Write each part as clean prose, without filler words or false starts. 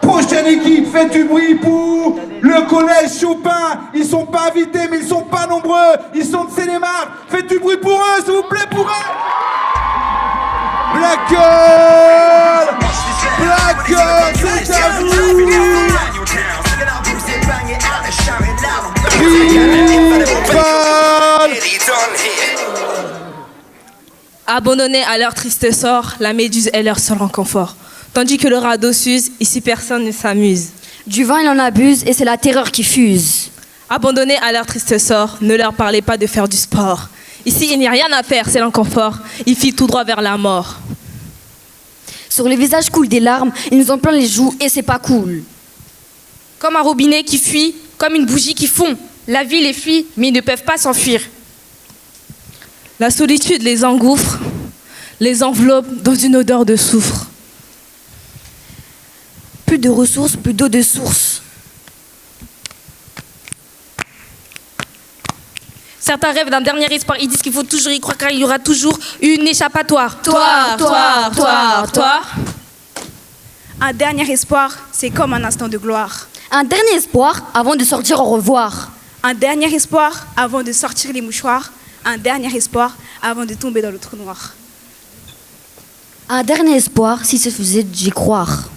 Prochaine équipe, faites du bruit pour le collège Chopin. Ils sont pas invités, mais ils sont pas nombreux. Ils sont de Sénémark. Faites du bruit pour eux, s'il vous plaît, pour eux. Black Girl, Black Girl, c'est à vous. Abandonnés à leur triste sort, la méduse est leur seul réconfort. Tandis que le radeau s'use, ici personne ne s'amuse. Du vent il en abuse et c'est la terreur qui fuse. Abandonnés à leur triste sort, ne leur parlez pas de faire du sport. Ici il n'y a rien à faire, c'est l'inconfort. Ils filent tout droit vers la mort. Sur les visages coulent des larmes, ils nous en plein les joues et c'est pas cool. Comme un robinet qui fuit, comme une bougie qui fond. La vie les fuit, mais ils ne peuvent pas s'enfuir. La solitude les engouffre, les enveloppe dans une odeur de soufre. Plus de ressources, plus d'eau de source. Certains rêvent d'un dernier espoir, ils disent qu'il faut toujours y croire car il y aura toujours une échappatoire. Toi. Un dernier espoir, c'est comme un instant de gloire. Un dernier espoir avant de sortir au revoir. Un dernier espoir avant de sortir les mouchoirs. Un dernier espoir avant de tomber dans le trou noir. Un dernier espoir si ça faisait d'y croire.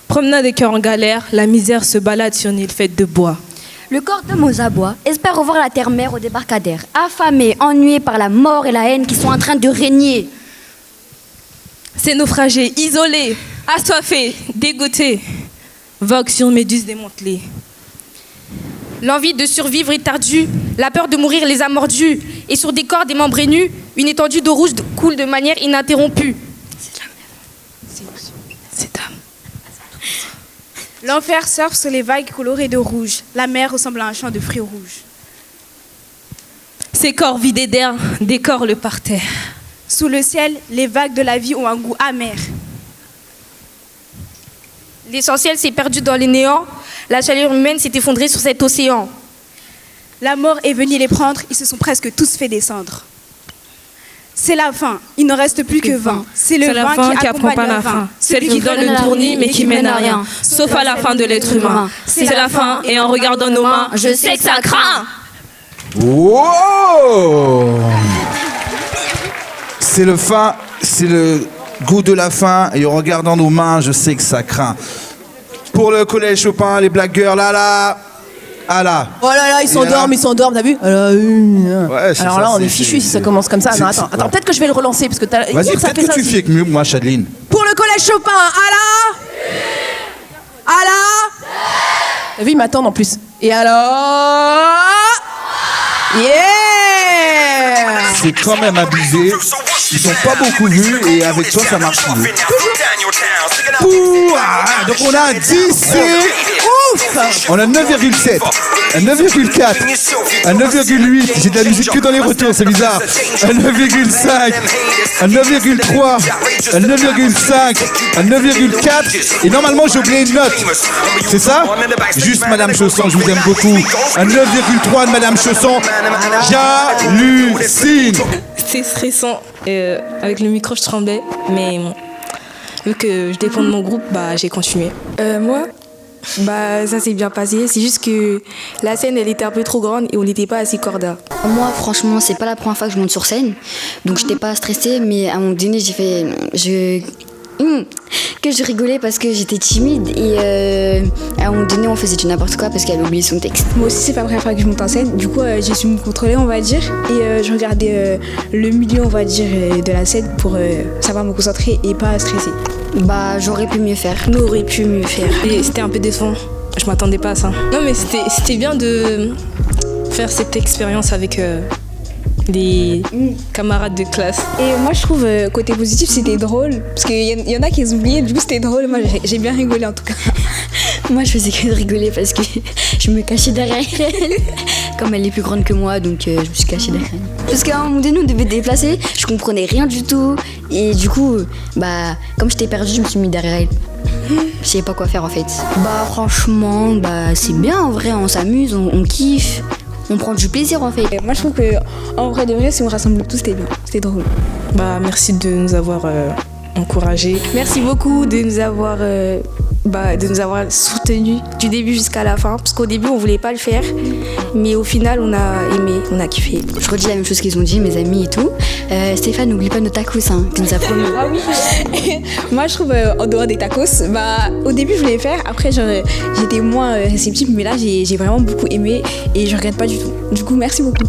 Promenade des cœurs en galère, la misère se balade sur une île faite de bois. Le corps d'homme aux abois espère revoir la terre-mère au débarcadère. Affamé, ennuyé par la mort et la haine qui sont en train de régner. Ces naufragés, isolés, assoiffés, dégoûtés, voguent sur méduse démantelée. L'envie de survivre est ardue, la peur de mourir les a mordus. Et sur des corps démembrés nus, une étendue d'eau rouge coule de manière ininterrompue. C'est Dame. L'enfer surfe sur les vagues colorées de rouge. La mer ressemble à un champ de fruits rouges. Ces corps vidés d'air décorent le parterre. Sous le ciel, les vagues de la vie ont un goût amer. L'essentiel s'est perdu dans les néants. La chaleur humaine s'est effondrée sur cet océan. La mort est venue les prendre, ils se sont presque tous fait descendre. C'est la fin, il n'en reste plus que 20. C'est le vin qui accompagne la fin. Celle qui donne le tournis mais qui mène à rien. Sauf à la fin de l'être humain. C'est la fin et en regardant nos mains, je sais que ça craint. Wow! C'est le fin, c'est le goût de la fin et en regardant nos mains, je sais que ça craint. Pour le collège Chopin, les Black Girls, là. Ah là. Oh là là, ils s'endorment, t'as vu? Ouais, c'est alors ça, là, on est fichu si ça commence comme ça. Non, attends, peut-être que je vais le relancer parce que t'as. Vas-y, peut-être que tu fais mieux que moi, Chadeline. Pour le collège Chopin, T'as vu, ils m'attendent en plus. Et alors? Yeah! C'est quand même abusé. Ils sont pas beaucoup vus et avec toi, ça marche mieux. Donc on a 10 ouf. On a 9,7, un 9,4, un 9,8. J'ai de la musique que dans les retours, c'est bizarre. Un 9,5, un 9,3, un 9,5, un 9,4. Et normalement j'ai oublié une note. C'est ça? Juste Madame Chausson, je vous aime beaucoup. Un 9,3 de Madame Chausson. J'hallucine. C'est stressant. Avec le micro, je tremblais. Mais vu que je dépends de mon groupe, j'ai continué. Moi, ça s'est bien passé. C'est juste que la scène, elle était un peu trop grande et on n'était pas assez corda. Moi, franchement, c'est pas la première fois que je monte sur scène. Donc, j'étais pas stressée, mais à un moment donné, que je rigolais parce que j'étais timide et à un moment donné on faisait du n'importe quoi parce qu'elle avait oublié son texte. Moi aussi c'est pas la première fois que je monte en scène, du coup j'ai su me contrôler on va dire et je regardais le milieu on va dire de la scène pour savoir me concentrer et pas stresser. J'aurais pu mieux faire. On aurait pu mieux faire. Et c'était un peu décevant, je m'attendais pas à ça. Non mais c'était bien de faire cette expérience avec des camarades de classe. Et moi je trouve côté positif c'était drôle parce qu'il y en a qui ont oublié, du coup c'était drôle, moi j'ai bien rigolé en tout cas. Moi je faisais que de rigoler parce que je me cachais derrière elle. Comme elle est plus grande que moi donc je me suis cachée derrière elle. Parce qu'à un moment donné on devait déplacer, je comprenais rien du tout et du coup comme j'étais perdue je me suis mis derrière elle. Je savais pas quoi faire en fait. Franchement c'est bien en vrai, on s'amuse, on kiffe. On prend du plaisir en fait. Et moi je trouve qu'en vrai de vrai si on rassemble tous c'était bien, c'était drôle. Merci de nous avoir encouragés. Merci beaucoup de nous avoir soutenus du début jusqu'à la fin. Parce qu'au début, on voulait pas le faire. Mais au final, on a aimé, on a kiffé. Je redis la même chose qu'ils ont dit, mes amis et tout. Stéphane, n'oublie pas nos tacos, hein, tu nous as promis. Ah oui. Moi, je trouve, en dehors des tacos, au début, je voulais les faire. Après, j'étais moins réceptive. Mais là, j'ai vraiment beaucoup aimé et je regrette pas du tout. Du coup, merci beaucoup.